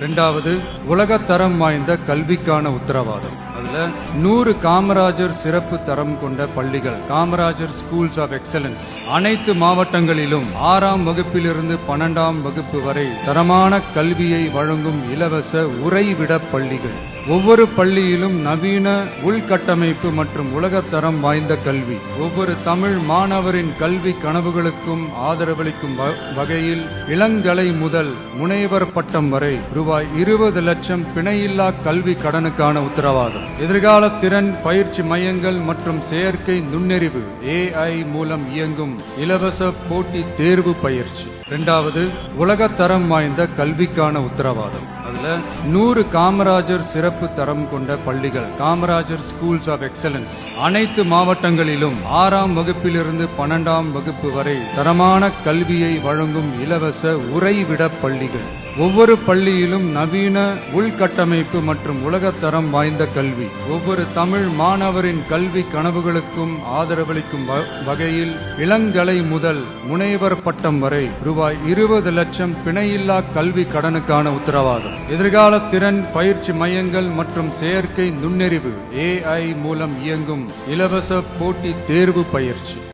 இரண்டாவது, உலகத்தரம் வாய்ந்த கல்விக்கான உத்தரவாதம். அதுல 100 காமராஜர் சிறப்பு தரம் கொண்ட பள்ளிகள், காமராஜர் ஸ்கூல்ஸ் ஆஃப் எக்ஸலன்ஸ், அனைத்து மாவட்டங்களிலும் 6ஆம் வகுப்பிலிருந்து 12ஆம் வகுப்பு வரை தரமான கல்வியை வழங்கும் இலவச உறைவிட பள்ளிகள். ஒவ்வொரு பள்ளியிலும் நவீன உள்கட்டமைப்பு மற்றும் உலகத்தரம் வாய்ந்த கல்வி. ஒவ்வொரு தமிழ் மாணவரின் கல்வி கனவுகளுக்கும் ஆதரவளிக்கும் வகையில் இளங்கலை முதல் முனைவர் பட்டம் வரை ரூபாய் 20 லட்சம் பிணையில்லா கல்வி கடனுக்கான உத்தரவாதம். எதிர்கால திறன் பயிற்சி மையங்கள் மற்றும் செயற்கை நுண்ணறிவு AI மூலம் இயங்கும் இலவச போட்டி தேர்வு பயிற்சி. இரண்டாவது, உலகத்தரம் வாய்ந்த கல்விக்கான உத்தரவாதம். அதுல 100 காமராஜர் சிறப்பு தரம் கொண்ட பள்ளிகள், காமராஜர் ஸ்கூல்ஸ் ஆஃப் எக்ஸலன்ஸ், அனைத்து மாவட்டங்களிலும் 6ஆம் வகுப்பிலிருந்து 12ஆம் வகுப்பு வரை தரமான கல்வியை வழங்கும் இலவச உறைவிட பள்ளிகள். ஒவ்வொரு பள்ளியிலும் நவீன உள்கட்டமைப்பு மற்றும் உலகத்தரம் வாய்ந்த கல்வி. ஒவ்வொரு தமிழ் மாணவரின் கல்வி கனவுகளுக்கும் ஆதரவளிக்கும் வகையில் இளங்கலை முதல் முனைவர் பட்டம் வரை ரூபாய் 20 லட்சம் பிணையில்லா கல்வி கடனுக்கான உத்தரவாதம். எதிர்கால திறன் பயிற்சி மையங்கள் மற்றும் செயற்கை நுண்ணறிவு AI மூலம் இயங்கும் இலவச போட்டி தேர்வு பயிற்சி.